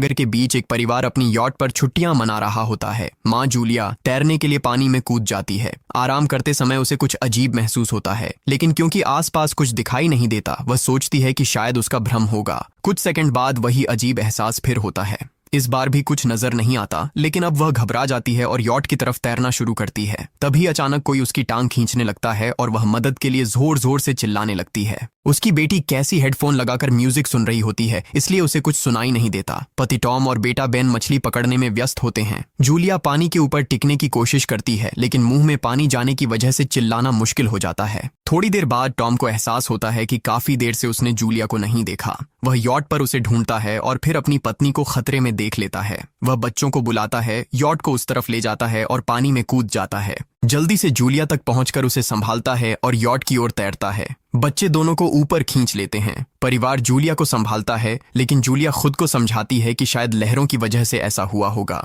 सागर के बीच एक परिवार अपनी यॉट पर छुट्टियां मना रहा होता है। माँ जूलिया तैरने के लिए पानी में कूद जाती है। आराम करते समय उसे कुछ अजीब महसूस होता है, लेकिन क्योंकि आसपास कुछ दिखाई नहीं देता, वह सोचती है कि शायद उसका भ्रम होगा। कुछ सेकंड बाद वही अजीब एहसास फिर होता है। इस बार भी कुछ नजर नहीं आता, लेकिन अब वह घबरा जाती है और यॉट की तरफ तैरना शुरू करती है। तभी अचानक कोई उसकी टांग खींचने लगता है और वह मदद के लिए जोर जोर से चिल्लाने लगती है। उसकी बेटी कैसी हेडफोन लगाकर म्यूजिक सुन रही होती है, इसलिए उसे कुछ सुनाई नहीं देता। पति टॉम और बेटा बेन मछली पकड़ने में व्यस्त होते हैं। जूलिया पानी के ऊपर टिकने की कोशिश करती है, लेकिन मुंह में पानी जाने की वजह से चिल्लाना मुश्किल हो जाता है। थोड़ी देर बाद टॉम को एहसास होता है कि काफी देर से उसने जूलिया को नहीं देखा। वह यॉट पर उसे ढूंढता है और फिर अपनी पत्नी को खतरे में देख लेता है। वह बच्चों को बुलाता है, यॉट को उस तरफ ले जाता है और पानी में कूद जाता है। जल्दी से जूलिया तक पहुंचकर उसे संभालता है और यॉट की ओर तैरता है। बच्चे दोनों को ऊपर खींच लेते हैं। परिवार जूलिया को संभालता है, लेकिन जूलिया खुद को समझाती है कि शायद लहरों की वजह से ऐसा हुआ होगा।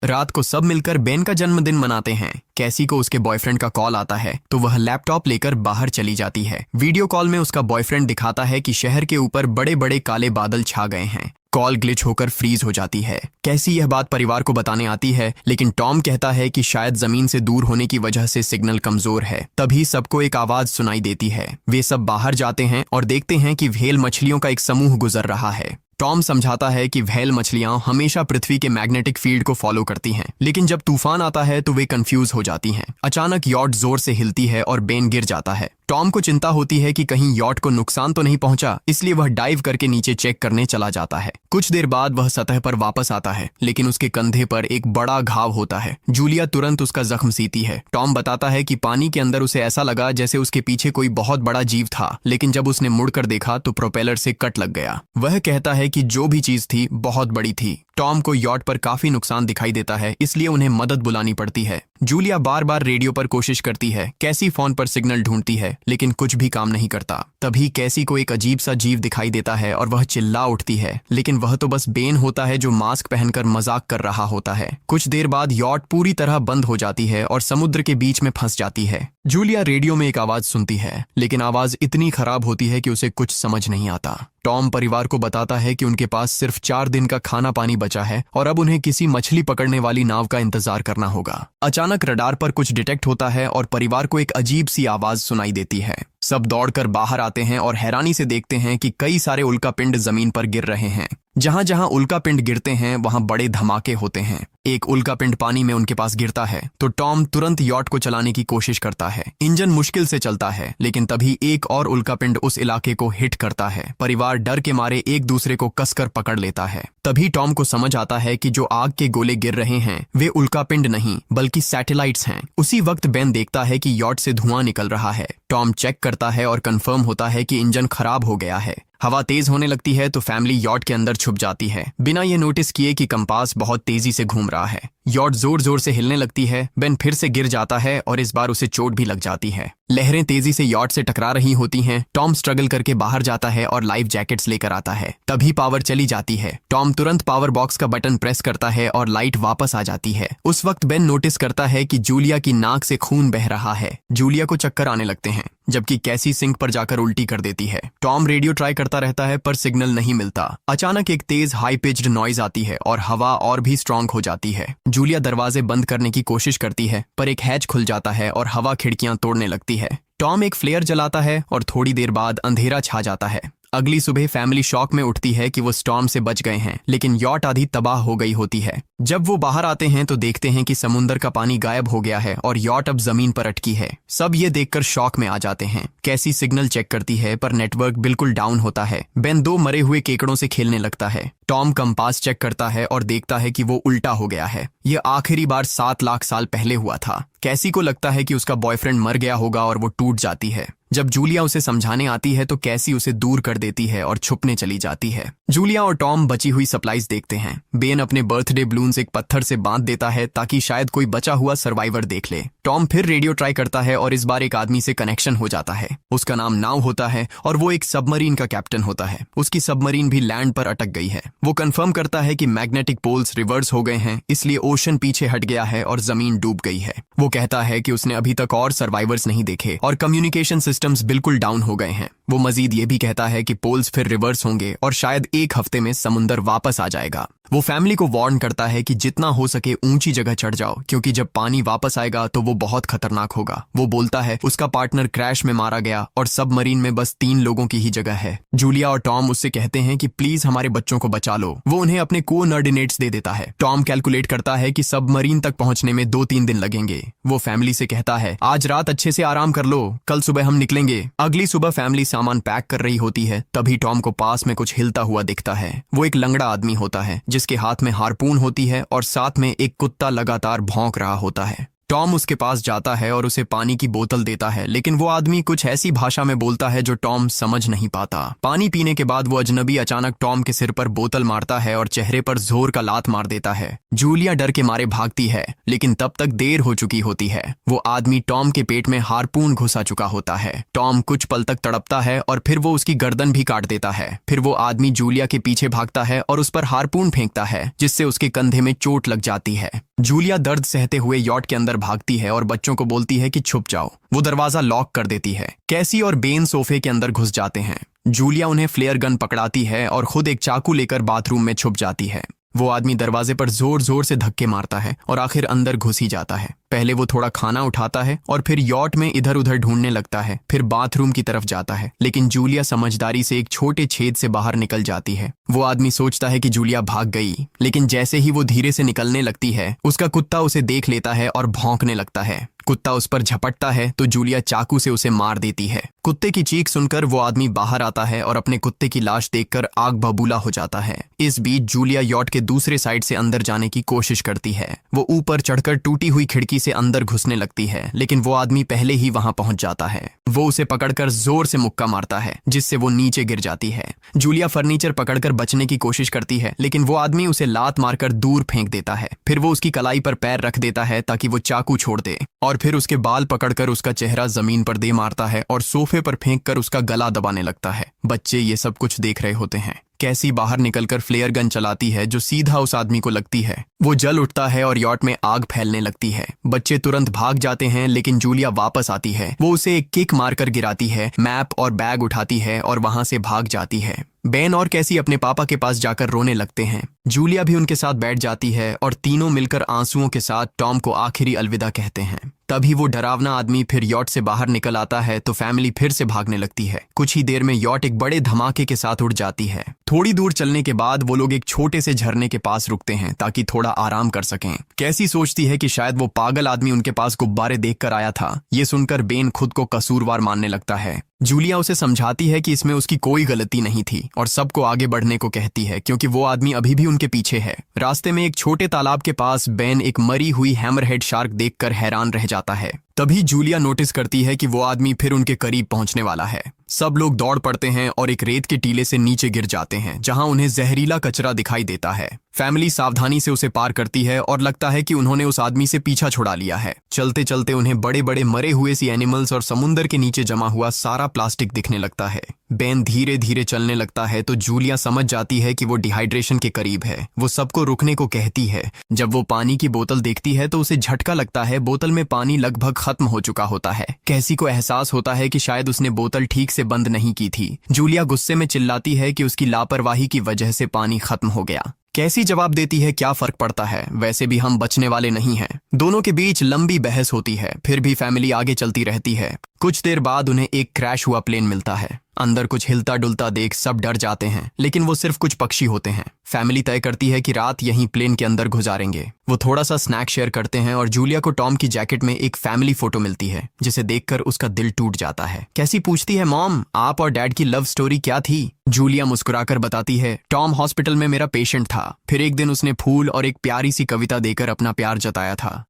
रात को सब मिलकर बेन का जन्मदिन मनाते हैं। कैसी को उसके बॉयफ्रेंड का कॉल आता है, तो वह लैपटॉप लेकर बाहर चली जाती है। वीडियो कॉल में उसका बॉयफ्रेंड दिखाता है कि शहर के ऊपर बड़े बड़े काले बादल छा गए हैं। कॉल ग्लिच होकर फ्रीज हो जाती है। कैसी यह बात परिवार को बताने आती है, लेकिन टॉम कहता है कि शायद जमीन से दूर होने की वजह से सिग्नल कमजोर है। तभी सबको एक आवाज सुनाई देती है। वे सब बाहर जाते हैं और देखते हैं कि व्हेल मछलियों का एक समूह गुजर रहा है। टॉम समझाता है कि व्हेल मछलियां हमेशा पृथ्वी के मैग्नेटिक फील्ड को फॉलो करती हैं, लेकिन जब तूफान आता है तो वे कंफ्यूज हो जाती हैं। अचानक यॉट जोर से हिलती है और बेन गिर जाता है। टॉम को चिंता होती है कि कहीं यॉट को नुकसान तो नहीं पहुंचा, इसलिए वह डाइव करके नीचे चेक करने चला जाता है। कुछ देर बाद वह सतह पर वापस आता है, लेकिन उसके कंधे पर एक बड़ा घाव होता है। जूलिया तुरंत उसका जख्म सीती है। टॉम बताता है कि पानी के अंदर उसे ऐसा लगा जैसे उसके पीछे कोई बहुत बड़ा जीव था, लेकिन जब उसने मुड़कर देखा तो प्रोपेलर से कट लग गया। वह कहता है कि जो भी चीज थी बहुत बड़ी थी। टॉम को यॉट पर काफी नुकसान दिखाई देता है, इसलिए उन्हें मदद बुलानी पड़ती है। जूलिया बार बार रेडियो पर कोशिश करती है। कैसी फोन पर सिग्नल ढूंढती है, लेकिन कुछ भी काम नहीं करता। तभी कैसी को एक अजीब सा जीव दिखाई देता है और वह चिल्ला उठती है, लेकिन वह तो बस बेन होता है जो मास्क पहनकर मजाक कर रहा होता है। कुछ देर बाद यॉट पूरी तरह बंद हो जाती है और समुद्र के बीच में फंस जाती है। जूलिया रेडियो में एक आवाज सुनती है, लेकिन आवाज इतनी खराब होती है कि उसे कुछ समझ नहीं आता। टॉम परिवार को बताता है कि उनके पास सिर्फ 4 दिन का खाना पानी बचा है और अब उन्हें किसी मछली पकड़ने वाली नाव का इंतजार करना होगा। अचानक रडार पर कुछ डिटेक्ट होता है और परिवार को एक अजीब सी आवाज सुनाई देती है। सब दौड़कर बाहर आते हैं और हैरानी से देखते हैं कि कई सारे उल्कापिंड जमीन पर गिर रहे हैं। जहां जहां उल्कापिंड गिरते हैं वहां बड़े धमाके होते हैं। एक उल्कापिंड पानी में उनके पास गिरता है तो टॉम तुरंत यॉट को चलाने की कोशिश करता है। इंजन मुश्किल से चलता है, लेकिन तभी एक और उल्कापिंड उस इलाके को हिट करता है। परिवार डर के मारे एक दूसरे को कसकर पकड़ लेता है। तभी टॉम को समझ आता है कि जो आग के गोले गिर रहे हैं वे उल्कापिंड नहीं बल्कि सैटेलाइट्स हैं। उसी वक्त बेन देखता है कि यॉट से धुआं निकल रहा है। टॉम चेक करता है और कंफर्म होता है कि इंजन खराब हो गया है। हवा तेज होने लगती है तो फैमिली यॉट के अंदर छुप जाती है, बिना ये नोटिस किए कि कंपास बहुत तेजी से घूम रहा है। यॉट जोर जोर से हिलने लगती है। बेन फिर से गिर जाता है और इस बार उसे चोट भी लग जाती है। लहरें तेजी से यॉट से टकरा रही होती हैं। टॉम स्ट्रगल करके बाहर जाता है और लाइफ जैकेट्स लेकर आता है। तभी पावर चली जाती है। टॉम तुरंत पावर बॉक्स का बटन प्रेस करता है और लाइट वापस आ जाती है। उस वक्त बेन नोटिस करता है कि जूलिया की नाक से खून बह रहा है। जूलिया को चक्कर आने लगते हैं, जबकि कैसी सिंक पर जाकर उल्टी कर देती है। टॉम रेडियो ट्राई करता रहता है पर सिग्नल नहीं मिलता। अचानक एक तेज हाई पिच्ड नॉइज आती है और हवा और भी स्ट्रांग हो जाती है। जूलिया दरवाजे बंद करने की कोशिश करती है, पर एक हैच खुल जाता है और हवा खिड़कियां तोड़ने लगती है। टॉम एक फ्लेयर जलाता है और थोड़ी देर बाद अंधेरा छा जाता है। अगली सुबह फैमिली शॉक में उठती है कि वो स्टॉर्म से बच गए हैं, लेकिन यॉट आधी तबाह हो गई होती है। जब वो बाहर आते हैं तो देखते हैं कि समुद्र का पानी गायब हो गया है और यॉट अब जमीन पर अटकी है। सब ये देखकर शॉक में आ जाते हैं। कैसी सिग्नल चेक करती है पर नेटवर्क बिल्कुल डाउन होता है। बेन 2 मरे हुए केकड़ों से खेलने लगता है। टॉम कंपास चेक करता है और देखता है कि वो उल्टा हो गया है। यह आखिरी बार 7 लाख साल पहले हुआ था। कैसी को लगता है कि उसका बॉयफ्रेंड मर गया होगा और वो टूट जाती है। जब जूलिया उसे समझाने आती है तो कैसी उसे दूर कर देती है और छुपने चली जाती है। जूलिया और टॉम बची हुई सप्लाईज देखते हैं। बेन अपने बर्थडे बलून्स एक पत्थर से बांध देता है ताकि शायद कोई बचा हुआ सर्वाइवर देख ले। टॉम फिर रेडियो ट्राई करता है और इस बार एक आदमी से कनेक्शन हो जाता है। उसका नाम नाव होता है और वो एक सबमरीन का कैप्टन होता है। उसकी सबमरीन भी लैंड पर अटक गई है। वो कंफर्म करता है कि मैग्नेटिक पोल्स रिवर्स हो गए हैं, इसलिए ओशन पीछे हट गया है और जमीन डूब गई है। वो कहता है कि उसने अभी तक और सर्वाइवर्स नहीं देखे और कम्युनिकेशन सिस्टम्स बिल्कुल डाउन हो गए हैं। वो मजीद ये भी कहता है कि पोल्स फिर रिवर्स होंगे और शायद एक हफ्ते में समुंदर वापस आ जाएगा। वो फैमिली को वार्न करता है कि जितना हो सके ऊंची जगह चढ़ जाओ, क्योंकि जब पानी वापस आएगा तो वो बहुत खतरनाक होगा। वो बोलता है उसका पार्टनर क्रैश में मारा गया और सबमरीन में बस 3 लोगों की ही जगह है। जूलिया और टॉम उससे कहते हैं कि प्लीज हमारे बच्चों को बचा लो। वो उन्हें अपने कोऑर्डिनेट्स दे देता है। टॉम कैलकुलेट करता है कि सबमरीन तक पहुंचने में 2-3 दिन लगेंगे। वो फैमिली से कहता है आज रात अच्छे से आराम कर लो, कल सुबह हम निकलेंगे। अगली सुबह फैमिली सामान पैक कर रही होती है, तभी टॉम को पास में कुछ हिलता हुआ दिखता है। वो एक लंगड़ा आदमी होता है जिसके हाथ में हार्पून होती है और साथ में एक कुत्ता लगातार भौंक रहा होता है। टॉम उसके पास जाता है और उसे पानी की बोतल देता है, लेकिन वो आदमी कुछ ऐसी भाषा में बोलता है जो टॉम समझ नहीं पाता। पानी पीने के बाद वो अजनबी अचानक टॉम के सिर पर बोतल मारता है और चेहरे पर जोर का लात मार देता है। जूलिया डर के मारे भागती है, लेकिन तब तक देर हो चुकी होती है। वो आदमी टॉम के पेट में हार्पून घुसा चुका होता है। टॉम कुछ पल तक तड़पता है और फिर वो उसकी गर्दन भी काट देता है। फिर वो आदमी जूलिया के पीछे भागता है और उस पर हार्पून फेंकता है, जिससे उसके कंधे में चोट लग जाती है। जूलिया दर्द सहते हुए यॉट के अंदर भागती है और बच्चों को बोलती है कि छुप जाओ। वो दरवाजा लॉक कर देती है। कैसी और बेन सोफे के अंदर घुस जाते हैं। जूलिया उन्हें फ्लेयर गन पकड़ाती है और खुद एक चाकू लेकर बाथरूम में छुप जाती है। वो आदमी दरवाजे पर जोर जोर से धक्के मारता है और आखिर अंदर घुस ही जाता है। पहले वो थोड़ा खाना उठाता है और फिर यॉट में इधर उधर ढूंढने लगता है, फिर बाथरूम की तरफ जाता है, लेकिन जूलिया समझदारी से एक छोटे छेद से बाहर निकल जाती है। वो आदमी सोचता है कि जूलिया भाग गई, लेकिन जैसे ही वो धीरे से निकलने लगती है, उसका कुत्ता उसे देख लेता है और भौंकने लगता है। कुत्ता उस पर झपटता है तो जूलिया चाकू से उसे मार देती है। कुत्ते की चीख सुनकर वो आदमी बाहर आता है और अपने कुत्ते की लाश देखकर आग बबूला हो जाता है। इस बीच जूलिया यॉट के दूसरे साइड से अंदर जाने की कोशिश करती है। वो ऊपर चढ़कर टूटी हुई खिड़की से अंदर घुसने लगती है, लेकिन वो आदमी पहले ही वहां पहुंच जाता है। वो उसे पकड़कर जोर से मुक्का मारता है, जिससे वो नीचे गिर जाती है। जूलिया फर्नीचर पकड़कर बचने की कोशिश करती है, लेकिन वो आदमी उसे लात मारकर दूर फेंक देता है। फिर वो उसकी कलाई पर पैर रख देता है ताकि वो चाकू छोड़ दे, और फिर उसके बाल पकड़कर उसका चेहरा जमीन पर दे मारता है और सोफे पर फेंककर उसका गला दबाने लगता है। बच्चे ये सब कुछ देख रहे होते हैं। कैसी बाहर निकलकर फ्लेयर गन चलाती है जो सीधा उस आदमी को लगती है। वो जल उठता है और यॉट में आग फैलने लगती है। बच्चे तुरंत भाग जाते हैं, लेकिन जूलिया वापस आती है। वो उसे एक किक मारकर गिराती है, मैप और बैग उठाती है और वहां से भाग जाती है। बेन और कैसी अपने पापा के पास जाकर रोने लगते हैं। जूलिया भी उनके साथ बैठ जाती है और तीनों मिलकर आंसुओं के साथ टॉम को आखिरी अलविदा कहते हैं। तभी वो डरावना आदमी फिर यॉट से बाहर निकल आता है तो फैमिली फिर से भागने लगती है। कुछ ही देर में यॉट एक बड़े धमाके के साथ उड़ जाती है। थोड़ी दूर चलने के बाद वो लोग एक छोटे से झरने के पास रुकते हैं ताकि थोड़ा आराम कर सकें। कैसी सोचती है कि शायद वो पागल आदमी उनके पास गुब्बारे देखकर आया था। ये सुनकर बेन खुद को कसूरवार मानने लगता है। जूलिया उसे समझाती है कि इसमें उसकी कोई गलती नहीं थी और सबको आगे बढ़ने को कहती है, क्योंकि वो आदमी अभी भी उनके पीछे है। रास्ते में एक छोटे तालाब के पास बेन एक मरी हुई हैमरहेड शार्क देखकर हैरान रह जाता है। तभी जूलिया नोटिस करती है कि वो आदमी फिर उनके करीब पहुंचने वाला है। सब लोग दौड़ पड़ते हैं और एक रेत के टीले से नीचे गिर जाते हैं, जहां उन्हें जहरीला कचरा दिखाई देता है। फैमिली सावधानी से उसे पार करती है और लगता है कि उन्होंने उस आदमी से पीछा छुड़ा लिया है। चलते चलते उन्हें बड़े बड़े मरे हुए सी एनिमल्स और समुंदर के नीचे जमा हुआ सारा प्लास्टिक दिखने लगता है। बेन धीरे धीरे चलने लगता है तो जूलिया समझ जाती है कि वो डिहाइड्रेशन के करीब है। वो सबको रुकने को कहती है। जब वो पानी की बोतल देखती है तो उसे झटका लगता है। बोतल में पानी लगभग खत्म हो चुका होता है। कैसी को एहसास होता है कि शायद उसने बोतल ठीक से बंद नहीं की थी। जूलिया गुस्से में चिल्लाती है कि उसकी लापरवाही की वजह से पानी खत्म हो गया। कैसी जवाब देती है, क्या फर्क पड़ता है, वैसे भी हम बचने वाले नहीं हैं। दोनों के बीच लंबी बहस होती है, फिर भी फैमिली आगे चलती रहती है। कुछ देर बाद उन्हें एक क्रैश हुआ प्लेन मिलता है। अंदर कुछ हिलता डुलता देख सब डर जाते हैं, लेकिन वो सिर्फ कुछ पक्षी होते हैं। फैमिली तय करती है कि रात यहीं प्लेन के अंदर गुजारेंगे। वो थोड़ा सा स्नैक शेयर करते हैं और जूलिया को टॉम की जैकेट में एक फैमिली फोटो मिलती है, जिसे देखकर उसका दिल टूट जाता है। कैसी पूछती है, मॉम आप और डैड की लव स्टोरी क्या थी? जूलिया मुस्कुराकर बताती है, टॉम हॉस्पिटल में मेरा पेशेंट था। फिर एक दिन उसने फूल और एक प्यारी सी कविता देकर अपना प्यार जताया था।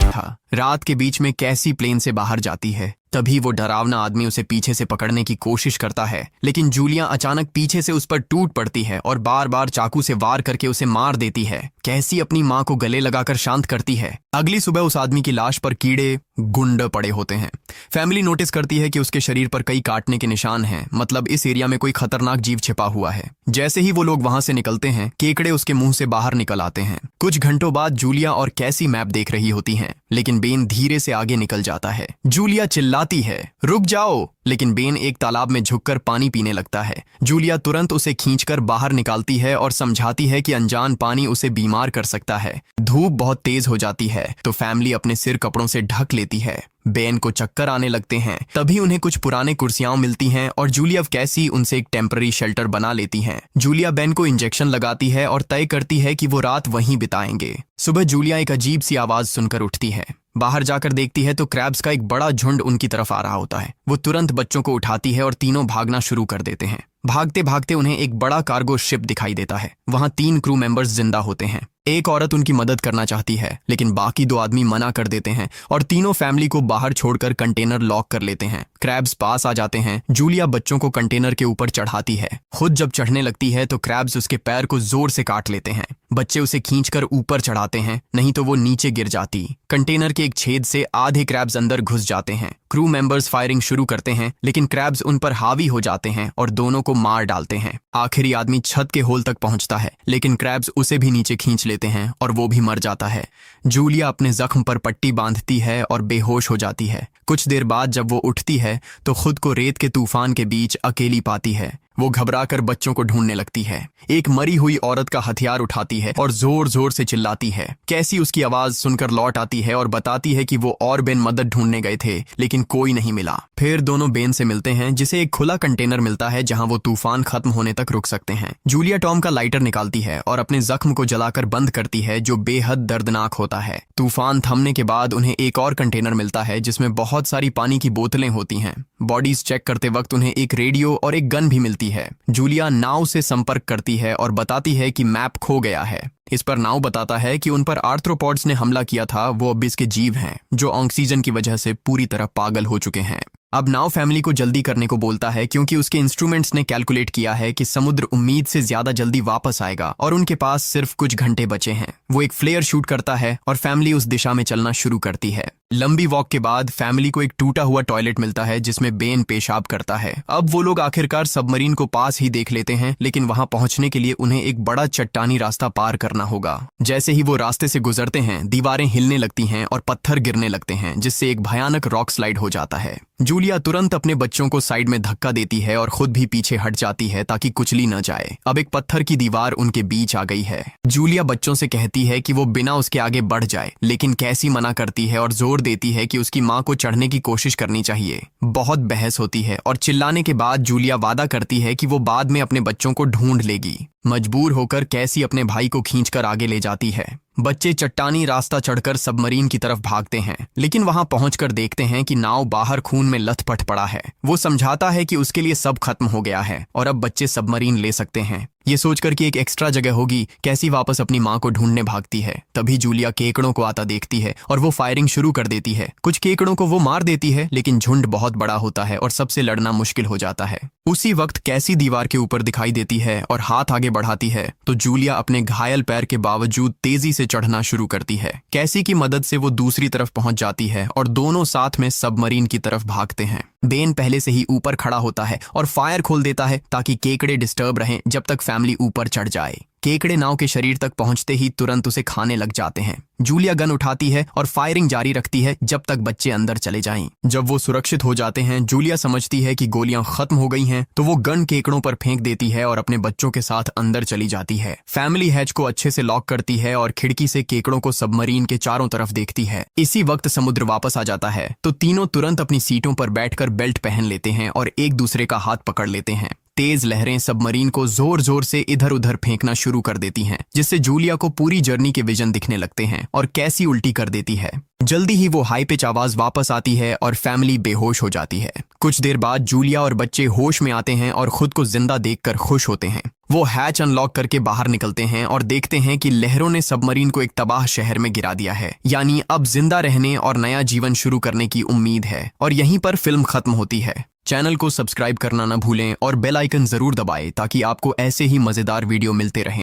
रात के बीच में कैसी प्लेन से बाहर जाती है। तभी वो डरावना आदमी उसे पीछे से पकड़ने की कोशिश करता है, लेकिन जूलिया अचानक पीछे से उस पर टूट पड़ती है और बार बार चाकू से वार करके उसे मार देती है। कैसी अपनी माँ को गले लगाकर शांत करती है। अगली सुबह उस आदमी की लाश पर कीड़े गुंड पड़े होते हैं। फैमिली नोटिस करती है कि उसके शरीर पर कई काटने के निशान हैं, मतलब इस एरिया में कोई खतरनाक जीव छिपा हुआ है। जैसे ही वो लोग वहां से निकलते हैं, केकड़े उसके मुंह से बाहर निकल आते हैं। कुछ घंटों बाद जूलिया और कैसी मैप देख रही होती हैं, लेकिन बेन धीरे से आगे निकल जाता है। जूलिया चिल्लाती है, रुक जाओ, लेकिन बेन एक तालाब में झुककर पानी पीने लगता है। जूलिया तुरंत उसे खींचकर बाहर निकालती है और समझाती है कि अनजान पानी उसे बीमार बीमार कर सकता है। धूप बहुत तेज हो जाती है तो फैमिली अपने सिर कपड़ों से ढक लेती है। बेन को चक्कर आने लगते हैं। तभी उन्हें कुछ पुराने कुर्सियां मिलती हैं और जूलिया कैसी उनसे एक टेम्पररी शेल्टर बना लेती हैं। जूलिया बेन को इंजेक्शन लगाती है और तय करती है कि वो रात वहीं बिताएंगे। सुबह जूलिया एक अजीब सी आवाज सुनकर उठती है। बाहर जाकर देखती है तो क्रैब्स का एक बड़ा झुंड उनकी तरफ आ रहा होता है। वो तुरंत बच्चों को उठाती है और तीनों भागना शुरू कर देते हैं। भागते भागते उन्हें एक बड़ा कार्गो शिप दिखाई देता है। वहां 3 क्रू मेंबर्स जिंदा होते हैं। एक औरत उनकी मदद करना चाहती है लेकिन बाकी 2 आदमी मना कर देते हैं और तीनों फैमिली को बाहर छोड़कर कंटेनर लॉक कर लेते हैं। क्रैब्स पास आ जाते हैं। जूलिया बच्चों को कंटेनर के ऊपर चढ़ाती है। खुद जब चढ़ने लगती है तो क्रैब्स उसके पैर को जोर से काट लेते हैं। बच्चे उसे खींचकर ऊपर चढ़ाते हैं, नहीं तो वो नीचे गिर जाती। कंटेनर के एक छेद से आधे क्रैब्स अंदर घुस जाते हैं। क्रू मेंबर्स फायरिंग शुरू करते हैं लेकिन क्रैब्स उन पर हावी हो जाते हैं और दोनों को मार डालते हैं। आखिरी आदमी छत के होल तक पहुंचता है लेकिन क्रैब्स उसे भी नीचे खींच लेते हैं और वो भी मर जाता है। जूलिया अपने जख्म पर पट्टी बांधती है और बेहोश हो जाती है। कुछ देर बाद जब वो उठती है तो खुद को रेत के तूफान के बीच अकेली पाती है। वो घबराकर बच्चों को ढूंढने लगती है। एक मरी हुई औरत का हथियार उठाती है और जोर जोर से चिल्लाती है। कैसी उसकी आवाज सुनकर लौट आती है और बताती है कि वो और बेन मदद ढूंढने गए थे लेकिन कोई नहीं मिला। फिर दोनों बेन से मिलते हैं जिसे एक खुला कंटेनर मिलता है जहां वो तूफान खत्म होने तक रुक सकते हैं। जूलिया टॉम का लाइटर निकालती है और अपने जख्म को जलाकर बंद करती है जो बेहद दर्दनाक होता है। तूफान थमने के बाद उन्हें एक और कंटेनर मिलता है जिसमें बहुत सारी पानी की बोतलें होती हैं। बॉडीज चेक करते वक्त उन्हें एक रेडियो और एक गन भी मिलती है। जूलिया नाव से संपर्क करती है और बताती है कि मैप खो गया है। इस पर नाव बताता है कि उन पर आर्थ्रोपॉड्स ने हमला किया था, वो अब इसके जीव हैं जो ऑक्सीजन की वजह से पूरी तरह पागल हो चुके हैं। अब नाव फैमिली को जल्दी करने को बोलता है क्योंकि उसके इंस्ट्रूमेंट्स ने कैलकुलेट किया है कि समुद्र उम्मीद से ज्यादा जल्दी वापस आएगा और उनके पास सिर्फ कुछ घंटे बचे हैं। वो एक फ्लेयर शूट करता है और फैमिली उस दिशा में चलना शुरू करती है। लंबी वॉक के बाद फैमिली को एक टूटा हुआ टॉयलेट मिलता है जिसमें बेन पेशाब करता है। अब वो लोग आखिरकार सबमरीन को पास ही देख लेते हैं लेकिन वहां पहुंचने के लिए उन्हें एक बड़ा चट्टानी रास्ता पार करना होगा। जैसे ही वो रास्ते से गुजरते हैं दीवारें हिलने लगती हैं और पत्थर गिरने लगते हैं जिससे एक भयानक रॉक स्लाइड हो जाता है। जूलिया तुरंत अपने बच्चों को साइड में धक्का देती है और खुद भी पीछे हट जाती है ताकि कुचली न जाए। अब एक पत्थर की दीवार उनके बीच आ गई है। जूलिया बच्चों से कहती है कि वो बिना उसके आगे बढ़ जाए लेकिन कैसी मना करती है और जोर देती है कि उसकी मां को चढ़ने की कोशिश करनी चाहिए। बहुत बहस होती है और चिल्लाने के बाद जूलिया वादा करती है कि वो बाद में अपने बच्चों को ढूंढ लेगी। मजबूर होकर कैसी अपने भाई को खींचकर आगे ले जाती है। बच्चे चट्टानी रास्ता चढ़कर सबमरीन की तरफ भागते हैं लेकिन वहां पहुंचकर देखते हैं कि नाव बाहर खून में लथपथ पड़ा है। वो समझाता है कि उसके लिए सब खत्म हो गया है और अब बच्चे सबमरीन ले सकते हैं। ये सोचकर कि एक एक्स्ट्रा जगह होगी कैसी वापस अपनी मां को ढूंढने भागती है। तभी जूलिया केकड़ों को आता देखती है और वो फायरिंग शुरू कर देती है। कुछ केकड़ों को वो मार देती है लेकिन झुंड बहुत बड़ा होता है और सबसे लड़ना मुश्किल हो जाता है। उसी वक्त कैसी दीवार के ऊपर दिखाई देती है और हाथ आगे बढ़ाती है तो जूलिया अपने घायल पैर के बावजूद तेजी से चढ़ना शुरू करती है। कैसी की मदद से वो दूसरी तरफ पहुंच जाती है और दोनों साथ में सबमरीन की तरफ भागते हैं। बेन पहले से ही ऊपर खड़ा होता है और फायर खोल देता है ताकि केकड़े डिस्टर्ब रहें जब तक फैमिली ऊपर चढ़ जाए। केकड़े नाव के शरीर तक पहुंचते ही तुरंत उसे खाने लग जाते हैं। जूलिया गन उठाती है और फायरिंग जारी रखती है जब तक बच्चे अंदर चले जाएं। जब वो सुरक्षित हो जाते हैं जूलिया समझती है कि गोलियां खत्म हो गई हैं तो वो गन केकड़ों पर फेंक देती है और अपने बच्चों के साथ अंदर चली जाती है। फैमिली हैच को अच्छे से लॉक करती है और खिड़की से केकड़ों को सबमरीन के चारों तरफ देखती है। इसी वक्त समुद्र वापस आ जाता है तो तीनों तुरंत अपनी सीटों पर बैठकर बेल्ट पहन लेते हैं और एक दूसरे का हाथ पकड़ लेते हैं। तेज लहरें सबमरीन को जोर जोर से इधर उधर फेंकना शुरू कर देती हैं जिससे जूलिया को पूरी जर्नी के विजन दिखने लगते हैं और कैसी उल्टी कर देती है। जल्दी ही वो हाई पिच आवाज वापस आती है और फैमिली बेहोश हो जाती है। कुछ देर बाद जूलिया और बच्चे होश में आते हैं और खुद को जिंदा देखकर खुश होते हैं। वो हैच अनलॉक करके बाहर निकलते हैं और देखते हैं कि लहरों ने सबमरीन को एक तबाह शहर में गिरा दिया है। यानी अब जिंदा रहने और नया जीवन शुरू करने की उम्मीद है। और यहीं पर फिल्म खत्म होती है। चैनल को सब्सक्राइब करना न भूलें और बेल आइकन जरूर दबाएं ताकि आपको ऐसे ही मजेदार वीडियो मिलते रहें।